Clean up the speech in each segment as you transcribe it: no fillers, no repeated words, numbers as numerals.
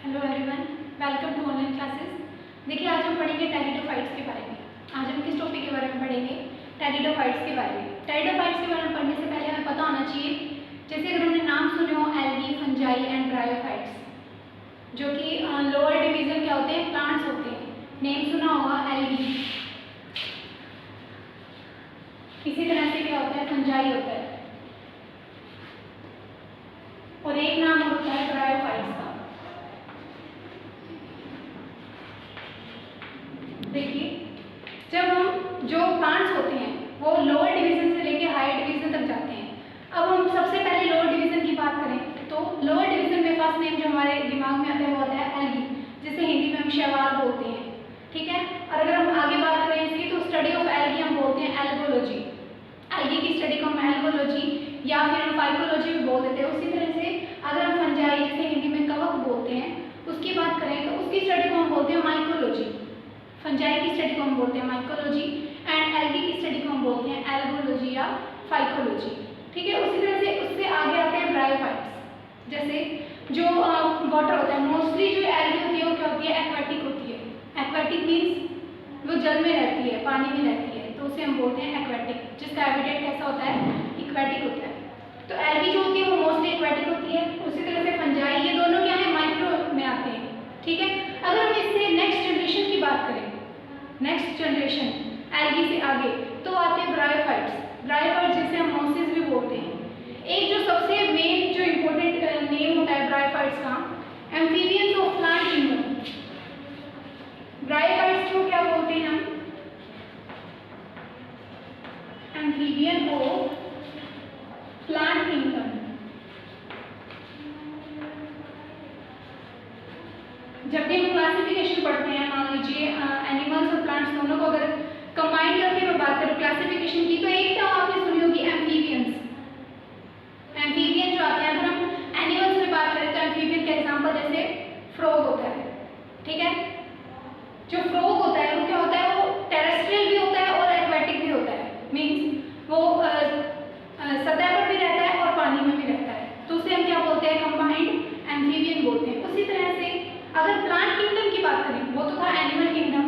Hello everyone, welcome to online classes. देखिए आज हम पढ़ेंगे टेरिडोफाइट्स के बारे में। आज हम किस टॉपिक के बारे में पढ़ेंगे? टेरिडोफाइट्स के बारे में। टेरिडोफाइट्स के बारे में पढ़ने से पहले हमें पता होना चाहिए, जैसे अगर हमने नाम सुने हो एल्गी, फंजाई एंड ब्रायोफाइट्स, जो कि लोअर डिवीजन क्या होते हैं, प्लांट्स होते हैं। नेम सुना होगा एल्गी। इसी तरह से क्या होता है, फंजाई होता है, और एक नाम होता है ब्रायोफाइट्स का। देखिए जब हम जो प्लांट्स होते हैं वो लोअर डिवीजन से लेके हायर डिवीजन तक जाते हैं। अब हम सबसे पहले लोअर डिवीजन की बात करें तो लोअर डिवीजन में फर्स्ट नेम जो हमारे दिमाग में आता है वो आता है एल्गी, जिसे हिंदी में हम शैवाल बोलते हैं। ठीक है, और अगर हम आगे बात करें इसकी तो स्टडी ऑफ एल्गी हम बोलते हैं एल्गोलॉजी। एल्गी की स्टडी को हम एल्गोलॉजी या फिर हम फाइकोलॉजी भी बोल देते हैं। उसी तरह से अगर हम फंजाई, जिसे हिंदी में कवक बोलते हैं, उसकी बात करें तो उसकी स्टडी को हम बोलते हैं माइकोलॉजी। फंजाई की स्टडी को हम बोलते हैं माइकोलॉजी एंड एल्गी की स्टडी को हम बोलते हैं एल्गोलॉजी या फाइकोलॉजी। ठीक है, उसी तरह से उससे आगे आते हैं ब्रायोफाइट्स। जैसे जो वाटर होता है, मोस्टली जो एल्गी होती है वो क्या होती है, एक्वाटिक होती है। एक्वाटिक मीन्स वो जल में रहती है, पानी में रहती है, तो उसे हम बोलते हैं एक्वाटिक, जिसका हैबिटेट कैसा होता है, इक्वेटिक होता है। तो एल्गी जो होती है वो मोस्टली एक्वाटिक होती है। उसी तरह से फंजाई, ये दोनों क्या है, माइक्रो में आते हैं। ठीक है, अगर हम इससे नेक्स्ट जनरेशन की बात करें, नेक्स्ट जनरेशन एल्गी से आगे, तो आते हैं ब्रायोफाइट्स। ब्रायोफाइट्स जिसे हम मोसिस भी बोलते हैं। एक जो सबसे मेन जो इम्पोर्टेंट नेम होता है ब्रायोफाइट्स का, amphibians of plant kingdom. Bryophytes को क्या बोलते हैं हम, एम्फीबियन ऑफ प्लांट किंगडम। जब भी हम क्लासिफिकेशन पढ़ते हैं, मान लीजिए एनिमल्स और प्लांट्स दोनों को अगर कंबाइन करके मैं बात करूँ क्लासिफिकेशन की, तो एक टर्म आपने सुनी होगी एम्फीबियंस। एम्फीबियन जो आते हैं, अगर हम एनिमल्स में बात करें तो एम्फीबियन का एग्जांपल जैसे फ्रॉग होता है। ठीक है, जो फ्रॉग होता है वो क्या होता है, वो टेरेस्ट्रियल भी होता है और एक्वेटिक भी होता है। मीन्स वो सतह पर भी रहता है और पानी में भी रहता है, तो उसे हम क्या बोलते हैं, कंबाइंड एम्फीबियन बोलते हैं। उसी तरह से अगर प्लांट किंगडम की बात करें, वो तो था एनिमल किंगडम,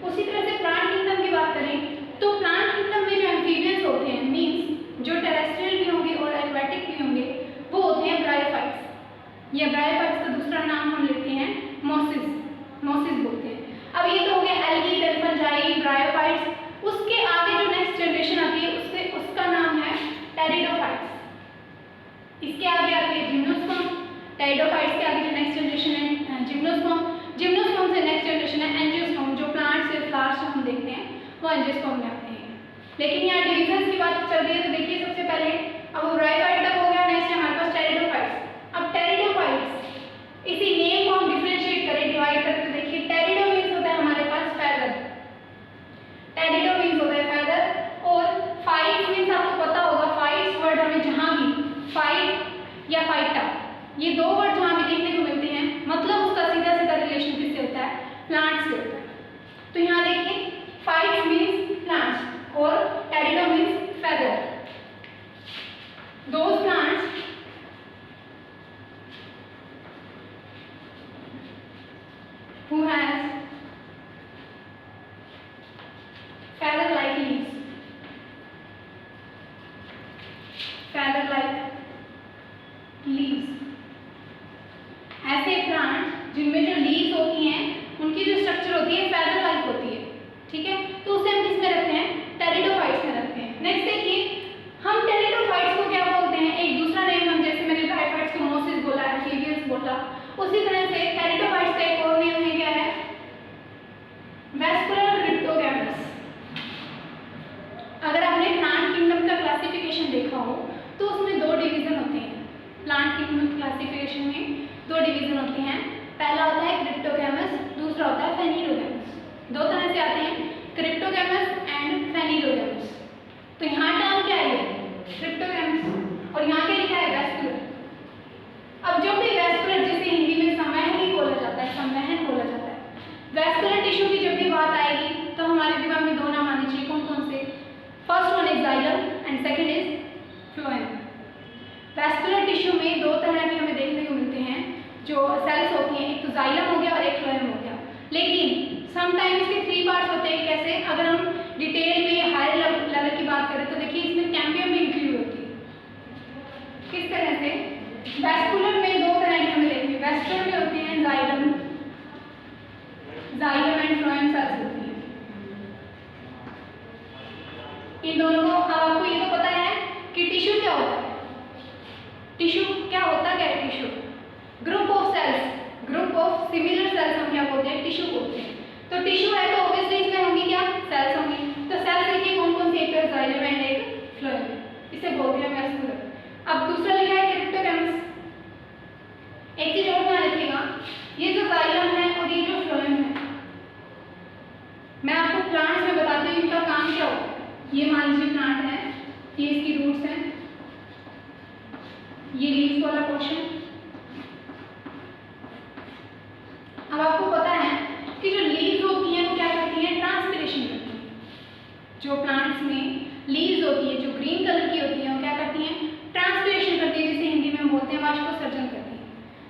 उसी तरह से प्लांट किंगडम की बात करें तो प्लांट किंगडम में जो एम्फीबियंस होते हैं, मीन्स जो टेरेस्ट्रियल भी होंगे और एक्वेटिक भी होंगे, वो होते हैं ब्रायोफाइट्स। या ब्रायोफाइट्स का दूसरा नाम हम लेते हैं मोसिस, मोसिस बोलते हैं। अब ये तो हो गया एल्गी, देन फंजाई, ब्रायोफाइट्स। उसके आगे जो नेक्स्ट जनरेशन आती है उसका नाम है टेरिडोफाइट्स। इसके आगे आती है जिम्नोस्पर्म। टेरिडोफाइट्स के आगे जो नेक्स्ट जनरेशन है जिम्नोस्पर्म। जिम्नोस्पर्म से नेक्स्ट जनरेशन है एंजियोस्पर्म। जो प्लांट्स से फ्लावर्स जो हम देखते हैं वो एंजियोस्पर्म में आते हैं। लेकिन यहाँ डिविजन्स की बात चल रही है, तो देखिए सबसे पहले अब ब्रायोफाइट तक हो गया, नेक्स्ट है हमारे पास टेरिडोफाइट्स। अब टेरिडोफाइट्स, इसी नेम को हम डिफरेंशिएट करें, डिवाइड करें, तो देखिए टेरिडो मीन्स होता है हमारे पास फेदर। टेरिडो मीन्स होता है फेदर, और फाइट्स मीन्स आपको पता होगा, फाइट्स वर्ड हमें जहाँ भी फाइट या फाइटा, ये दो वर्ड जहाँ भी देखने को मिलते हैं, मतलब उसका सीधा सीधा रिलेशन किससे होता है, प्लांट्स से होता है। तो यहाँ देखिए फाइट्स मीन्स प्लांट्स और pterido means feather. Those plants who has feather like leaves, feather like leaves। ऐसे प्लांट जिनमें जो लीव्स होती हैं उनकी जो स्ट्रक्चर होती है फेदर लाइक होती है। ठीक है, तो उसे हम किस में रखते हैं, टेरिडोफाइट्स में रखते हैं। नेक्स्ट देखिए हम टेरिडोफाइट्स को क्या बोलते हैं, एक दूसरा नेम हम, जैसे मैंने ब्रायोफाइट्स को मोसिस बोला, एम्फीबियंस बोला, उसी तरह से टेरिडोफाइट्स का एक और नेम है, क्या है, वेस्कुलर क्रिप्टोगैमस। अगर आपने प्लांट किंगडम का क्लासिफिकेशन देखा हो तो उसमें दो डिवीजन होते हैं। प्लांट किंगडम क्लासिफिकेशन में दो डिवीजन होते हैं। पहला होता है क्रिप्टोगैमस, दूसरा होता है फेनिलोगैमस। दो तरह से आते हैं, क्रिप्टोगैमस एंड फेनिलोगैमस। तो यहाँ टर्म क्या है, क्रिप्टोगैमस, और यहाँ क्या लिखा है, वेस्कुलर। अब जब भी वेस्कुलर, जिसे हिंदी में संवहनी बोला जाता है, संवहन बोला जाता है, वेस्कुलर टिश्यू की जब भी बात आएगी तो हमारे दिमाग में दो नाम आने चाहिए। कौन कौन से, first one is xylem and second is phloem. Vascular tissue में दो तरह के हमें देखने को मिलते हैं जो सेल्स होती हैं, एक तो जाइलम हो गया और एक फ्लोएम हो गया। लेकिन समटाइम्स इसके 3 पार्ट्स होते हैं। कैसे? अगर हम डिटेल में हायर लेवल की बात करें तो देखिए इसमें कैम्बियम भी इंक्लूड होती है। किस तरह से? वैस्कुलर में 2 तरह की हमें देखनी है। वैस्कुलर में होते हैं जाइलम एंड फ्लोएम सेल्स होती हैं। इन दोनों को, अब आपको ये तो पता है कि टिश्यू क्या होता है। टिश्यू क्या होता क्या है? Tissue group of cells, group of similar cells हम क्या बोलते हैं? टिश्यू बोलते हैं। तो टिश्यू है तो ऑब्वियसली इसमें होंगी क्या? सेल्स होंगी। तो सेल्स देखिए कौन कौन सी? एक जाइलम एंड एक फ्लोएम, इसे बोलते हैं वैस्कुलर। अब दूसरा लिखा है क्रिप्टोगैम्स। एक चीज और ध्यान रखिएगा, ये जो जाइलम है और ये जो फ्लोएम है, मैं आपको प्लांट्स में बताती हूँ इनका काम क्या होता है। ये मान लीजिए प्लांट है, ये इसकी रूट्स हैं, ये लीव्स वाला पोर्शन। अब आपको पता है कि जो लीव्स होती हैं वो क्या करती हैं? ट्रांसपिरेशन करती हैं। जो प्लांट्स में लीव्स होती है जो ग्रीन कलर की होती है वो क्या करती हैं? ट्रांसपिरेशन करती है, जिसे हिंदी में हम बोलते हैं वाष्पोत्सर्जन करती है।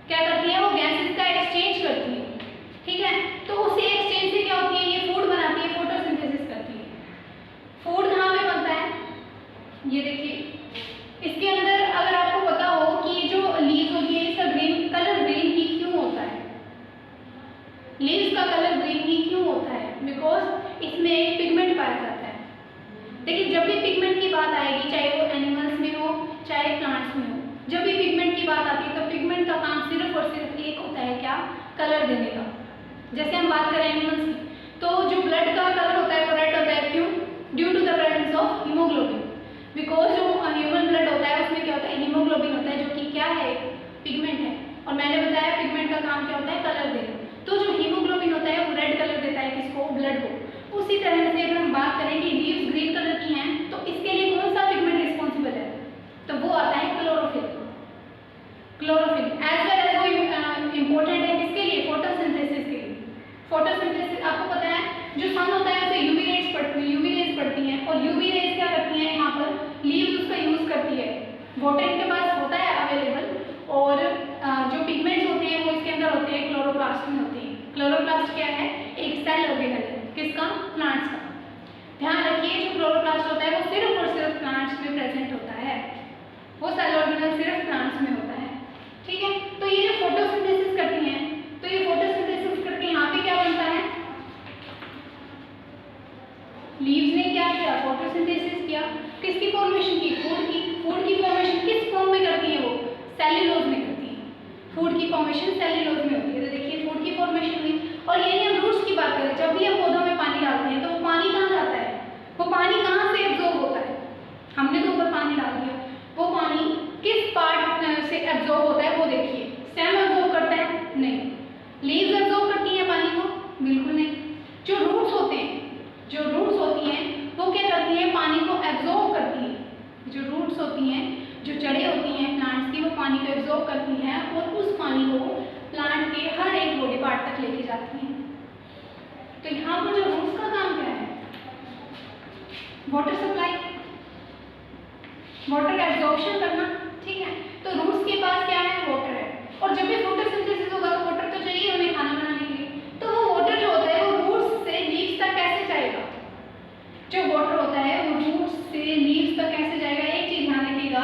क्या करती है? वो गैसेस का एक्सचेंज करती है। ठीक है, तो उसी एक्सचेंज से क्या होती है? ये फूड बनाती है, फोटोसिंथेसिस करती है। फूड कहाँ पे बनता है? ये देखिए इसके अंदर, अगर आपको पता हो कि जो लीव्स होती है इसका ग्रीन कलर ग्रीन ही क्यों होता है? लीव्स का कलर ग्रीन ही क्यों होता है? बिकॉज इसमें एक पिगमेंट पाया जाता है। देखिए जब भी पिगमेंट की बात आएगी, चाहे वो एनिमल्स में हो चाहे प्लांट्स में हो, जब भी पिगमेंट की बात आती है तो पिगमेंट का काम सिर्फ और सिर्फ एक होता है, क्या? कलर देने का। जैसे हम बात करें एनिमल्स की, तो जो ब्लड का कलर होता है वो रेड होता है। क्यों? Due to the presence of haemoglobin. Because जो ह्यूमन ब्लड होता है उसमें क्या होता है? हीमोग्लोबिन होता है, जो कि क्या है? पिगमेंट है। और मैंने बताया पिगमेंट का काम क्या होता है? कलर देना। तो जो हीमोग्लोबिन होता है वो रेड कलर देता है, किसको? ब्लड को। उसी तरह से अगर हम बात करें कि लीव्स ग्रीन कलर की हैं तो इसके लिए कौन सा पिगमेंट रिस्पॉन्सिबल है? तो वो आता है chlorophyll. Chlorophyll as well as वो इम्पोर्टेंट है किसके लिए? फोटोसिंथेसिस के लिए। फोटोसिंथेसिस आपको पता है जो सन होता है उसे यूवी रेज पड़ती हैं और यूवी रेज क्या करती हैं? यहाँ पर लीव्स उसका यूज करती है। वाटर इनके पास होता है अवेलेबल और जो पिगमेंट्स होते हैं वो इसके अंदर होते हैं, क्लोरोप्लास्ट में होते हैं। क्लोरोप्लास्ट क्या है? एक सेल ऑर्गेनल है। किसका? प्लांट्स का। ध्यान रखिए जो क्लोरोप्लास्ट होता है वो सिर्फ और सिर्फ प्लांट्स में प्रेजेंट होता है। वो सेल ऑर्गेनल सिर्फ प्लांट्स में होता है। ठीक है, तो ये जो फोटोसिंथेसिस करती हैं, तो ये फोटोसिंथेसिस करके यहाँ पे क्या बनता है? लीव्स ने क्या किया? फोटोसिंथेसिस किया। किसकी फॉर्मेशन की? फूड की। फूड की फॉर्मेशन किस फॉर्म में करती है? वो सेल्यूलोज में करती है। फूड की फॉर्मेशन सेल्यूलोज में होती है। तो देखिए फूड की फॉर्मेशन हुई। और यही हम रूट्स की बात करें, जब भी हम पौधों में पानी डालते हैं तो वो पानी कहाँ जाता है? वो पानी कहाँ से एब्जॉर्ब होता है? हमने तो ऊपर पानी डाल दिया, वो पानी किस पार्ट से एब्जॉर्ब होता है वो देखिए। स्टेम एब्जॉर्ब करता है? नहीं। लीव्स एब्जॉर्ब करती है पानी को? बिल्कुल नहीं। जो रूट्स होते हैं, जो रूट्स होती हैं वो क्या करती हैं? पानी को एब्जॉर्ब करती हैं। जो रूट्स होती हैं, जो जड़ें होती हैं प्लांट्स की, वो पानी को एब्जॉर्ब करती हैं और उस पानी को प्लांट के हर एक बॉडी पार्ट तक लेके जाती हैं। तो यहाँ पर जो रूट्स का काम क्या है? वाटर सप्लाई, वाटर का एब्जॉर्प्शन करना। ठीक है, तो रूट्स के पास क्या है? वाटर है। और जब भी फोटोसिंथेसिस होगा तो वाटर तो चाहिए उन्हें खाना बनाने के लिए। तो वो वाटर जो होता है वो रूट्स से लीव्स तक कैसे जाएगा? जो वाटर होता है वो रूट्स से लीव्स तक कैसे जाएगा? एक चीज ध्यान रखिएगा,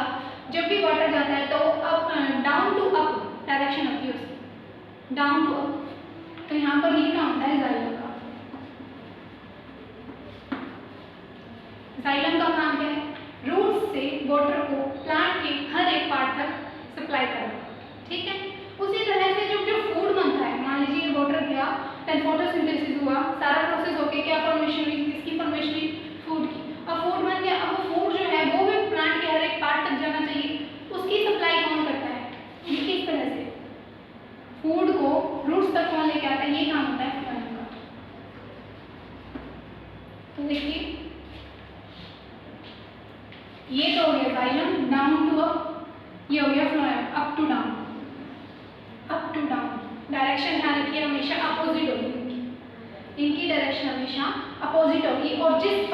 जब भी वाटर जाता है तो up, down to up direction होती है उसकी, डाउन टू अप। तो यहाँ पर ये काम होता है जाइलम का। जाइलम का काम क्या है? रूट्स से वाटर को प्लांट के हर एक पार्ट तक सप्लाई करना। ठीक है, उसी तरह से जो फूड बनता है, मान लीजिए वाटर गया, देन फोटोसिंथेसिस हुआ, सारा प्रोसेस होके क्या फॉर्मेशन हुई? किसकी फॉर्मेशन हुई? फूड की। अब फूड बन गया, अब फूड जो है वो भी प्लांट के हर एक पार्ट तक जाना चाहिए। उसकी सप्लाई कौन करता है? ये किस तरह से फूड को रूट्स तक कौन लेके आता है? ये काम होता है फ्लोएम का। तो देखिए ये तो हो गया जाइलम डाउन टू अप, ये हो गया phloem up to down. Up to down direction ध्यान रखिए हमेशा अपोजिट होगी, इनकी डायरेक्शन हमेशा अपोजिट होगी। और जिस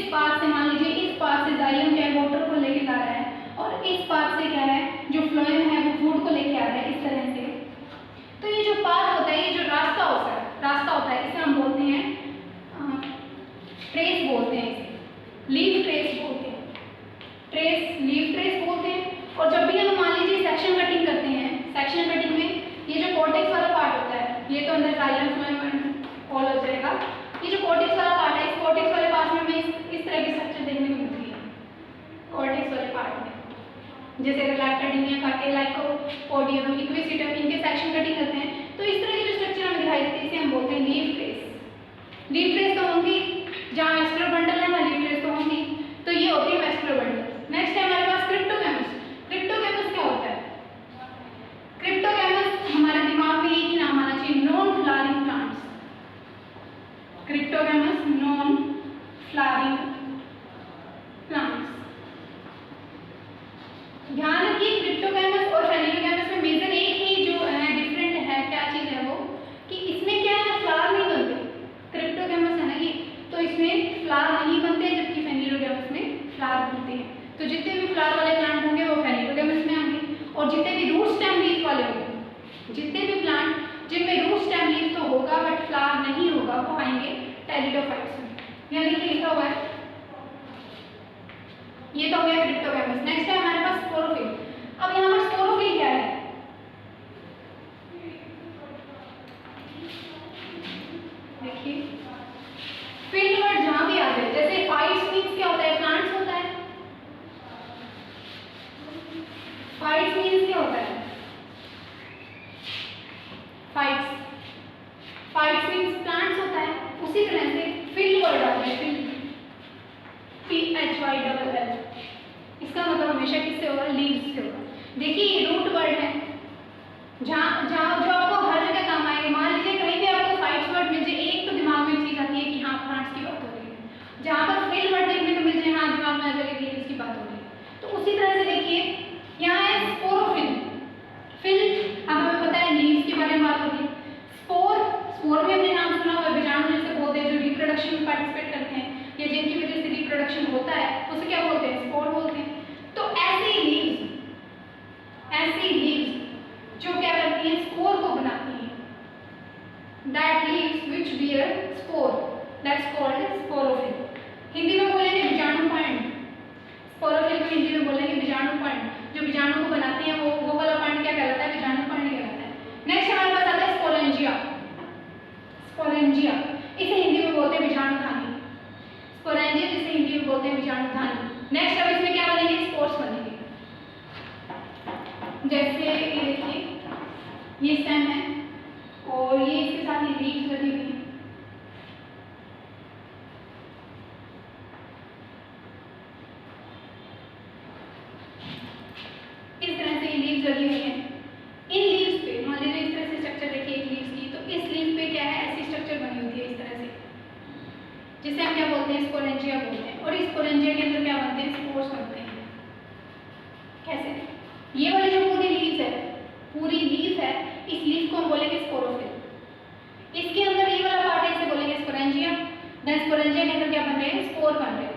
पाथ से मान लीजिए इस पाथ से जाइलम क्या है? वाटर को लेके जा रहा है और इस पाथ से क्या है? जो फ्लोएम है वो फूड को लेके आ रहा है। इस तरह से जो कॉर्टेक्स वाला पार्ट है, इस कॉर्टेक्स वाले पार्ट में हमें इस तरह की स्ट्रक्चर देखने को मिलती है। कॉर्टेक्स वाले पार्ट में जैसे अगर लैक्टाडिनिया काटे, लाइकोपोडियम, इक्विसिटम, इनके सेक्शन कटिंग करते हैं तो इस तरह की जो स्ट्रक्चर हमें दिखाई देती है इसे हम बोलते हैं लीफ ट्रेस। लीफ ट्रेस तो होंगी जहाँ वेस्कुलर बंडल है वहाँ लीफ ट्रेस तो होंगी, तो ये होती है वेस्कुलर बंडल। नेक्स्ट है हमारे पास क्रिप्टोगैमस। क्रिप्टोगैमस क्या होता है? क्रिप्टोगैमस हमारे दिमाग में एक ही नाम आना चाहिए, non flowering plants. Cryptogams non flowering plants. ध्यान रखिए क्रिप्टोगैमस और फेनिलोगैमस में मेजर एक ही जो डिफरेंट है, क्या चीज है वो कि इसमें क्या है, फ्लावर नहीं बनते। क्रिप्टोगैमस है ना ये, तो इसमें फ्लावर नहीं बनते जबकि फेनिलोगैमस में फ्लावर बनते हैं। तो जितने भी फ्लावर वाले प्लांट होंगे वो फेनिलोगैमस में आएंगे, और जितने भी रूट स्टेम लीफ वाले होंगे, जितने भी प्लांट जिनमें रूट स्टेम लीफ तो होगा बट फ्लावर नहीं होगा वो आएंगे टेरिडोफाइट्स में। यहाँ देखिए लिखा हुआ है, ये तो हो गया क्रिप्टोगैमस। नेक्स्ट है हमारे पास स्पोरोफिल। अब यहाँ पर स्पोरोफिल क्या है? देखिए फील्ड वर्ड जहाँ भी आ जाए, जैसे फाइट्स मीन्स क्या होता है, प्लांट्स होता है। फाइट्स मीन्स क्या होता है, फाइट्स, फाइट्स मीन्स प्लांट्स होता है। उसी तरह से फील्ड वर्ड आता है, फील्ड, PHYLL, इसका मतलब हमेशा किससे होगा, लीव्स से होगा। देखिए ये रूट वर्ड है, जहाँ जहाँ जो आपको हर जगह काम आएगा। मान लीजिए कहीं भी आपको फाइट्स वर्ड मिल जाए, एक तो दिमाग में चीज आती है कि हाँ प्लांट्स की बात हो रही है। जहाँ पर फील्ड वर्ड देखने को मिल जाए, हाँ दिमाग में आ जाएगा कि लीव्स की बात हो रही है। तो उसी तरह से देखिए यहाँ है स्पोरोफिल। फिल अब हमें पता है लीव्स के बारे में बात होगी। स्पोर, स्पोर भी हमने नाम सुना हुआ है, बीजाणु जैसे पौधे जो रिप्रोडक्शन में पार्टिसिपेट करते हैं या जिनकी वजह से रिप्रोडक्शन होता है उसे क्या बोलते हैं, स्पोर बोलते हैं। तो ऐसी लीव्स जो क्या करती हैं, स्पोर को बनाती हैं। That leaves which bear spore, that's called sporophyll. Hindi में बोलेंगे बीजाणुपर्ण। स्पोरोफिल को हिंदी में बोलेंगे बीजाणुपर्ण। जो बीजाणु को बनाते हैं वो वाला पर्ण क्या कहलाता है, बीजाणुपर्ण कहलाता है। नेक्स्ट हमारे पास आता है स्पोरेंजिया। स्पोरेंजिया इसे हिंदी में बोलते हैं बीजाणुधानी। स्पोरेंजिया जिसे हिंदी में बोलते हैं बीजाणुधानी। नेक्स्ट अब इसमें क्या बनेंगे, स्पोर्स बनेंगे। जैसे ये देखिए ये स्टेम है और ये इसके साथ ये लीव्स लगी हुई है। इस तरह से ये लीव्स लगी हुई है। इन लीव्स पे मान लीजिए इस तरह से स्ट्रक्चर देखिए एक लीव्स की, तो इस लीव पे क्या है, ऐसी स्ट्रक्चर बनी होती है इस तरह से, जिसे हम क्या बोलते हैं, स्पोरेंजिया बोलते हैं। और इस स्पोरेंजिया के अंदर क्या बनते हैं, स्पोर्स बनते हैं। कैसे, ये वाली जो पूरी लीव्स है, पूरी लीफ है, इस लीफ को हम बोलेंगे स्पोरोफिल। इसके अंदर ये वाला पार्ट है इसे बोलेंगे स्पोरेंजिया। देन स्पोरेंजिया के अंदर क्या बन रहे हैं, स्पोर बन रहे हैं।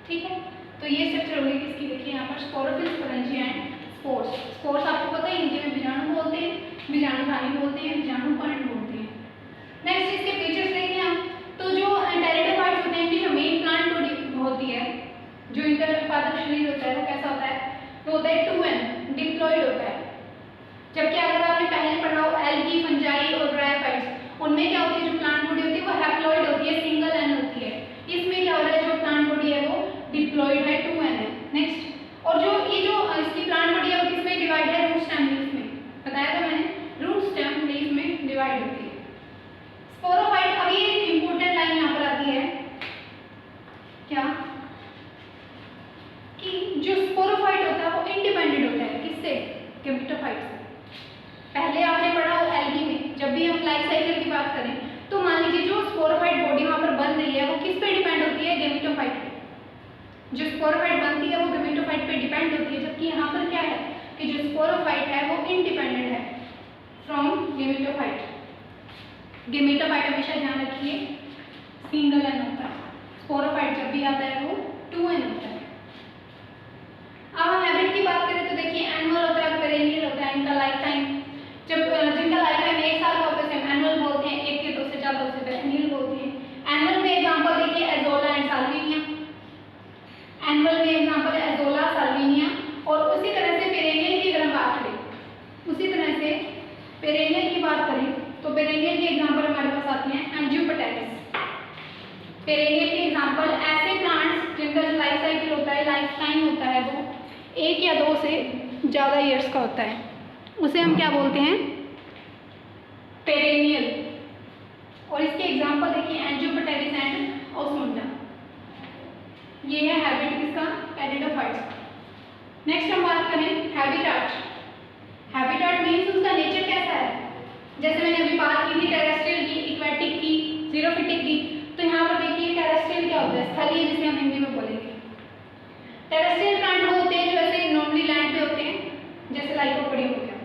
ठीक है, तो ये स्ट्रक्चर होगी किसकी, देखिए यहाँ पर sporophyll, sporangia and spores. Spores आपको पता है हिंदी में बीजाणु बोलते हैं, बीजाणुधानी बोलते हैं, बीजाणुपर्ण बोलते हैं। नेक्स्ट इसके फीचर्स देखें हम, तो जो टेरिडोफाइट्स होते हैं इनकी जो मेन प्लांट होती है, जो इनका उत्पादक शरीर होता है वो कैसा होता है, वो होता है 2N, डिप्लॉइड होता है। जबकि अगर आपने पहले पढ़ा हो एल्गी, फंजाई और ब्रायोफाइट्स, उनमें क्या होती है, जो प्लांट बॉडी होती है वो हैप्लॉइड होती है, सिंगल एन होती है। इसमें क्या हो रहा है, जो प्लांट बॉडी है वो डिप्लॉइड है, 2N है। नेक्स्ट, और जो ये जो इसकी प्लांट बॉडी है वो किसमें डिवाइड है, रूट स्टेम लीफ में। बताया था मैंने, रूट स्टेम लीफ में डिवाइड होती है। स्पोरोफाइट, अब ये इंपॉर्टेंट लाइन यहाँ पर आती है क्या, कि जो स्पोरोफाइट होता है वो इंडिपेंडेंट होता है किससे, गेमेटोफाइट से। पहले आपने पढ़ा हो एल्गी में, जब भी हम लाइफ साइकिल की बात करें तो मान लीजिए जो स्पोरोफाइट बॉडी वहाँ पर बन रही है वो किस पे डिपेंड होती है, गेमेटोफाइट पे। जो स्पोरोफाइट बनती है वो गेमेटोफाइट पे डिपेंड होती है, जबकि यहाँ पर क्या है कि जो स्पोरोफाइट है वो इंडिपेंडेंट है फ्रॉम गेमेटोफाइट। गेमेटोफाइट हमेशा ध्यान रखिए सिंगल एन होता है, स्पोरोफाइट जब भी आता है वो 2N होता है। अब हम हैबिट की बात करें तो देखिए एनुअल होता है, पेरेनियल होता है, इनका लाइफ टाइम जब जिनका लाइफ टाइम 1 साल का होता है एनुअल बोलते हैं, 1 के 2 से ज़्यादा उसे पेरेनियल बोलते हैं। एनुअल में एग्जांपल देखिए एजोला एंड साल्विनिया। एनुअल में एग्जांपल है एजोला, साल्विनिया। और उसी तरह से पेरेनियल की अगर हम बात करें, उसी तरह से पेरेनियल की बात करें तो पेरेनियल के एग्जांपल हमारे पास आते हैं एंजियोपेटेरिस। पेरेनियल के एग्जाम्पल ऐसे प्लांट्स जिनका जो लाइफ साइकिल होता है, लाइफ टाइम होता है, वो 1 या 2 से ज़्यादा ईयर्स का होता है, उसे हम क्या बोलते हैं? पेरेनियल। और इसके एग्जाम्पल देखिए, एंजियोपेटेरिस एंड ओस्मुंडा। ये है हैबिट किसका? टेरिडोफाइट्स का। नेक्स्ट हम बात करें हैबिटाट। हैबिटाट मीन्स उसका नेचर कैसा है। जैसे मैंने अभी बात की थी टेरेस्ट्रियल की, एक्वेटिक की, जीरोफिटिक की, तो यहाँ पर देखिए टेरेस्ट्रियल क्या होता है? स्थलीय, जिसे हम हिंदी में बोलेंगे। टेरेस्ट्रियल प्लांट वो होते हैं जो ऐसे नॉर्मली लैंड पे होते हैं, जैसे लाइकोपोडियम हो गया।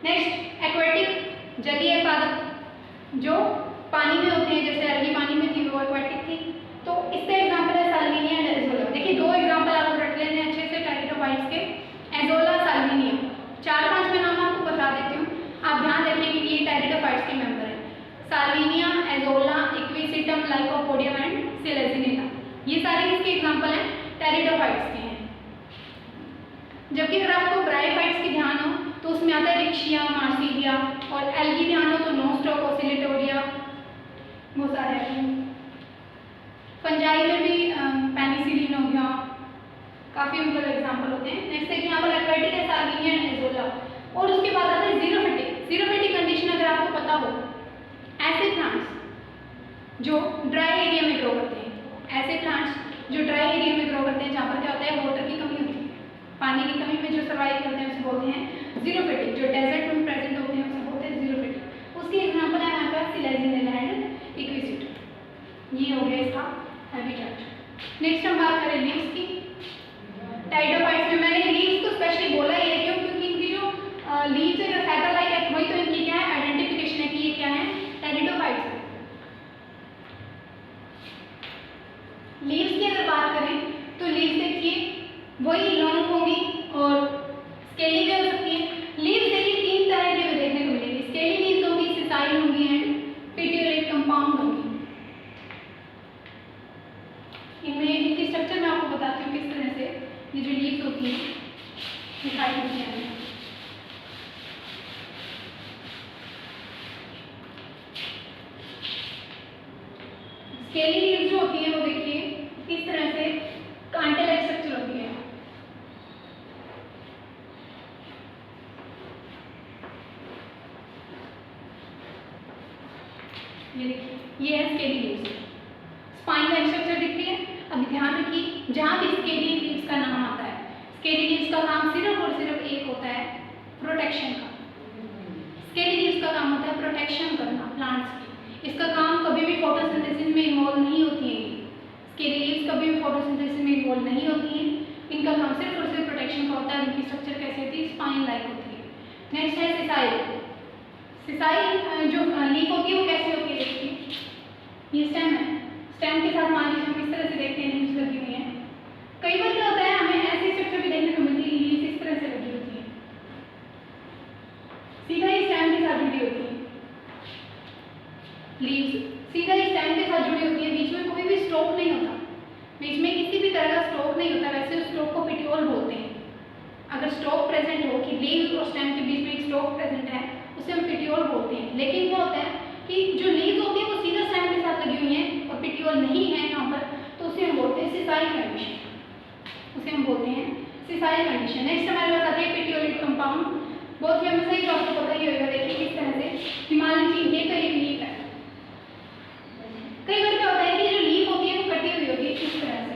नेक्स्ट एक्वेटिक, जलीय पादप, जो पानी में होते हैं, जैसे अलगी पानी में थी वो एक्वेटिक थी। तो इसका एग्जांपल है साल्विनिया एंड एजोला। देखिए 2 एग्जांपल आपको रट लेने हैं अच्छे से टेरिडोफाइट्स के, एजोला, साल्विनिया। 4-5 में नाम आपको बता देती हूँ, आप ध्यान रखिए कि ये टेरिडोफाइट्स के मेंबर हैं। Salvinia, Azolla, Equisetum, Lycopodium and Selaginella, ये सारे किसके एग्जांपल हैं? टेरिडोफाइट्स के हैं। जबकि अगर आपको ब्रायोफाइट्स की ध्यान हो तो उसमें आता है रिक्शिया, मार्सिलिया, और एल्गी ध्यान हो तो नोस्टॉक, ओसिलेटोरिया, वो सारे हैं। फंजाई में भी पेनिसिलिन हो गया, काफ़ी मतलब एग्जाम्पल होते हैं। नेक्स्ट है कि यहाँ पर एक्वेटिक है साल्विनिया एंड एजोला। और उसके बाद आता है जीरोफिटिक। जीरोफिटिक कंडीशन अगर आपको पता हो, ऐसे प्लांट्स जो ड्राई एरिया में ग्रो करते हैं, ऐसे प्लांट्स जो ड्राई एरिया में ग्रो करते हैं जहाँ पर क्या होता है? वाटर की कमी होती है, पानी की कमी में जो सर्वाइव करते हैं उसे बोलते हैं जीरोफिटिक। जो डेजर्ट में प्रेजेंट होते हैं उसे बोलते हैं जीरोफिटिक। उसके एग्जाम्पल है हमारे पास सिलेजिनेला एंड इक्विसिटम। ये हो गया इसका हैबिटेट। नेक्स्ट हम बात करें लीव्स की। टेरिडोफाइट्स में मैंने लीव्स को स्पेशली बोला ये क्यों? क्योंकि इनकी जो लीव्स है फेदर लाइक है, वही तो इनकी क्या है? आइडेंटिफिकेशन है कि ये क्या है? टेरिडोफाइट्स है। लीव्स की अगर बात करें तो लीव्स देखिए वही लॉन्ग होंगी और स्केली भी हो सकती है। लीव्स देखिए 3 तरह के हमें देखने को मिलेंगी। स्केली लीव्स होंगी, सिसाइल होंगी एंड पेटियोलेट कंपाउंड होंगी। इनमें इनकी स्ट्रक्चर मैं आपको बताती हूँ किस तरह से ये जो लीव्स होती हैं दिखाई देती हैं। स्केली लीव्स जो होती हैं वो देखिए इस तरह से कांटे लाइक स्ट्रक्चर होती है। ये देखिए ये है scaly leaves, spine like structure दिख रही है। अब ध्यान रखिए जहाँ भी स्केली लीव्स का नाम आता है, स्केली लीव्स का काम सिर्फ और सिर्फ एक होता है, प्रोटेक्शन का। स्केली लीव्स का काम होता है प्रोटेक्शन करना प्लांट्स की। इसका काम कभी भी फोटोसिंथेसिस में इन्वॉल्व नहीं होती है। स्केली लीव्स कभी भी फोटोसिंथेसिस में इन्वॉल्व नहीं होती हैं। इनका काम सिर्फ और सिर्फ प्रोटेक्शन का होता है। इनकी स्ट्रक्चर कैसी होती है? स्पाइन लाइक होती है। नेक्स्ट है सिसाइल। सिसाइल जो लीफ होती है वो कैसी होती है? देखिए ये स्टेम है, स्टेम के साथ मान लीजिए हम इस तरह से देखते हैं लीव्स लगी हुई हैं। कई बार क्या होता है हमें ऐसी स्ट्रक्चर भी देखने को मिलती है, लीव्स इस तरह से लगी होती है, सीधा ही स्टेम के साथ जुड़ी होती है। लीव्स सीधा ही स्टेम के साथ जुड़ी होती है, बीच में कोई भी स्टोक नहीं होता, बीच में किसी भी तरह का स्टोक नहीं होता। वैसे उस स्टोक को पेटियोल बोलते हैं। अगर स्टोक प्रेजेंट हो कि लीव्स और स्टेम के बीच में एक स्टोक प्रेजेंट है, उसे हम पेटियोल बोलते हैं। लेकिन क्या होता है कि जो लीव्स होती है वो सीधा स्टेम के साथ लगी हुई हैं और पेटियोल नहीं है यहाँ पर, तो उसे हम बोलते हैं सिसाइल कंडीशन। उसे हम बोलते हैं सिसाइल कंडीशन। नेक्स्ट हमारे पास आती है पेटियोलेट कंपाउंड। बहुत फेमस है, जो आपको पता ही होगा। देखिए किस तरह से हिमालय की ये तो एक लीफ है। कई बार क्या होता है कि जो लीफ होती है वो कटी हुई होती है इस तरह से।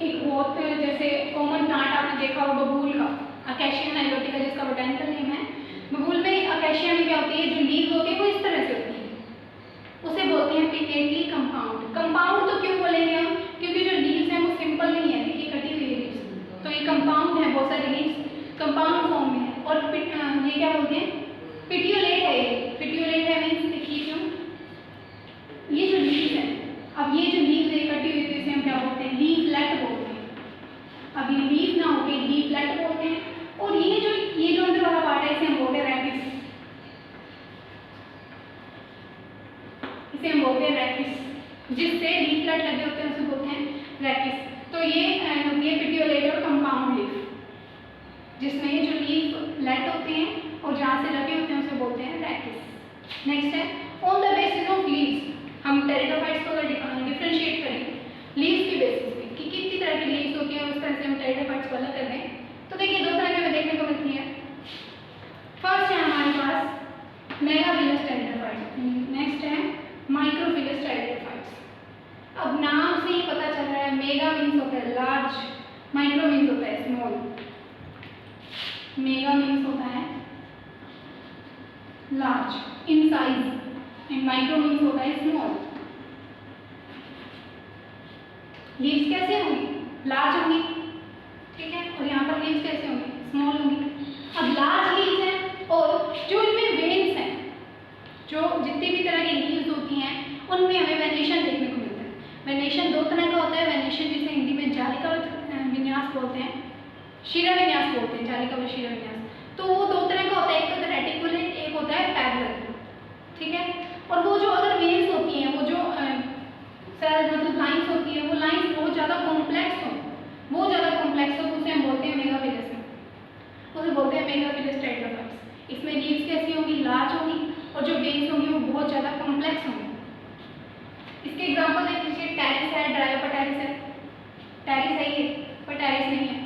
एक बहुत जैसे कॉमन प्लांट आपने देखा हो बबूल का, अकेशिया नाइलोटिका जिसका बोटैनिकल नेम है। बबूल में अकेशिया में क्या होती है, जो लीफ होती है वो इस तरह से होती है, उसे बोलते हैं पिनेटली कंपाउंड। कंपाउंड तो क्यों बोलेंगे हम? क्योंकि जो लीव्स हैं वो सिंपल नहीं है, देखिए कटी हुई है लीव्स, तो ये कंपाउंड है, बहुत सारी लीव्स कंपाउंड फॉर्म में है। और ये क्या बोलते हैं? पिटियोलेट है। ये पिटियोलेट है मीन्स देखिए क्यों ये जो लीव्स है, अब ये जो लीव्स है कटी हुई, इसे हम क्या बोलते हैं? लीफलेट बोलते हैं। अब ये लीफ ना होके लीफलेट बोलते हैं। और ये जो अंदर वाला पार्ट है इसे हम बोलते हैं रैकिस। इसे हम बोलते हैं रैकिस, जिससे लीफलेट लगे होते हैं उसे बोलते हैं रैकिस। तो ये होती है पिटियोलेट और कंपाउंड लीफ, जिसमें जो लीफ लेट होते हैं और जहाँ से लगे होते हैं उसे बोलते हैं रैकिस। नेक्स्ट है on the basis of leaves, हम टेरिडोफाइट्स को अगर डिफरेंशिएट करें लीव्स की बेसिस पे कि कितनी तरह की लीव्स होती हैं, उस तरह से हम टेरिडोफाइट्स को अलग कर दें। तो देखिए दो तरह की हमें देखने को मिलती है। फर्स्ट है हमारे पास मेगाफिलस टेरिडोफाइट्स, नेक्स्ट है माइक्रोफिलस टेरिडोफाइट्स। अब नाम से ही पता चल रहा है, मेगा मीन्स होता है लार्ज, माइक्रो मीन्स होता है स्मॉल। मेगा मीन्स होता है large in size and micro means होता है स्मॉल। लीव्स कैसे होंगी? लार्ज होंगी, ठीक है, और यहाँ पर लीव्स कैसे होंगी? स्मॉल होंगी। अब लार्ज लीव्स हैं और जो इनमें वेन्स हैं, जो जितनी भी तरह की लीव्स होती हैं उनमें हमें वेनेशन देखने को मिलता है। वेनेशन दो तरह का होता है, वेनेशन जिसे हिंदी में जालिका विन्यास बोलते हैं, शिरा विन्यास बोलते हैं, जालिका व शिरा विन्यास। तो वो दो तरह का होता है, एक होता है रेटिकुलेट, एक होता है पैरेलल, ठीक है। और वो जो अगर वेन्स होती हैं, वो जो सेल्स मतलब लाइंस होती है, वो लाइंस बहुत ज़्यादा कॉम्प्लेक्स हो, बहुत ज़्यादा कॉम्प्लेक्स हो, तो उसे हम बोलते हैं मेगाफिलस में, उसे बोलते हैं मेगाफिलस टेरिडोफाइट्स। इसमें लीव्स कैसी होंगी? लार्ज होंगी, और जो वेन्स होंगी वो बहुत ज़्यादा कॉम्प्लेक्स होंगी। इसके एग्जांपल देख लीजिए, टेरिस है, ड्रायोपोटेरिस है। टेरिस है ये, पर टेरिस नहीं है,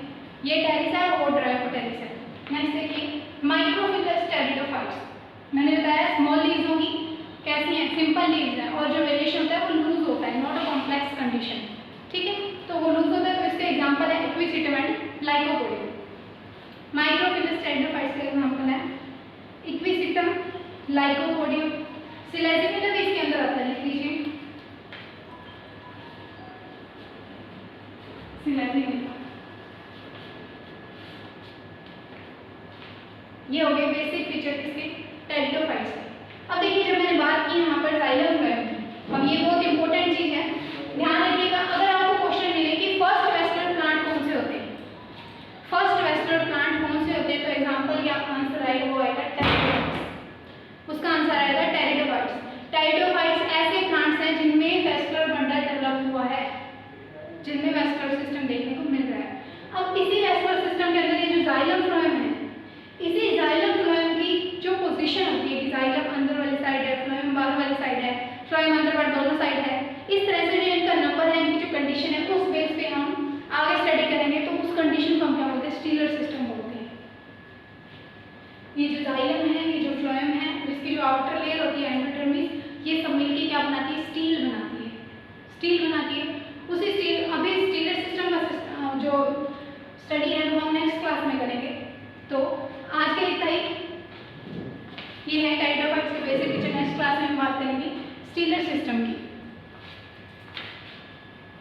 ये टेरिस है और वो ड्रायोपोटेरिस है। नेक्स्ट देखिए माइक्रोफिलस टेरिडोफाइट्स, मैंने बताया स्मॉल लीव्स होंगी, कैसी हैं? सिंपल लीव्स हैं, और जो वेरिएशन होता है वो लूज होता है, नॉट अ कॉम्प्लेक्स कंडीशन, ठीक है, तो वो लूज होता है। तो इसके एग्जांपल है equisetum and lycopodium. Microphyllous pteridophytes का एग्जांपल है इक्विसिटम, लाइकोपोडियम, सिलेजिफिलम भी इसके अंदर आता है, लिख लीजिए सिलेजिफिलम। ये हो गए बेसिक फीचर इसके टेरिडोफाइट्स के। अब देखिए जब मैंने बात की यहाँ पर जाइलम फ्लोएम की, अब ये बहुत इंपॉर्टेंट चीज है, ध्यान रखिएगा। अगर आपको क्वेश्चन मिले कि फर्स्ट वेस्कुलर प्लांट कौन से होते हैं, फर्स्ट वेस्कुलर प्लांट कौन से होते हैं, तो एग्जांपल क्या आंसर आएगा? वो आएगा टेरिडोफाइट्स, उसका आंसर आएगा टेरिडोफाइट्स। टेरिडोफाइट्स ऐसे प्लांट्स हैं जिनमें वेस्कुलर बंडल डेवलप हुआ है, जिनमें वेस्कुलर सिस्टम देखने को मिल रहा है। अब इसी वेस्कुलर सिस्टम के अंदर ये जो जाइलम फ्लोएम है, इसी जाइलम फ्लोएम की जो पोजीशन होती है कि जाइलम अंदर वाली साइड है, फ्लोएम बाहर वाली साइड है, फ्लोएम अंदर बाहर दोनों साइड है, इस तरह से जो इनका नंबर है, इनकी जो कंडीशन है, उस बेस पे हम आगे स्टडी करेंगे। तो उस कंडीशन को हम क्या बोलते हैं? स्टीलर सिस्टम बोलते हैं। ये जो जाइलम है, ये जो फ्लोएम है, इसकी जो आउटर लेयर होती है एंडोडर्मिस, ये सब मिलकर क्या बनाती है? स्टील बनाती है, स्टील बनाती है। उसी स्टील, अभी स्टीलर सिस्टम का जो स्टडी है वो हम नेक्स्ट क्लास में करेंगे। तो आज के लिए इतना ही, ये है टेरिडोफाइट्स के बेसिक फीचर। नेक्स्ट क्लास में हम बात करेंगे स्टीलर सिस्टम की।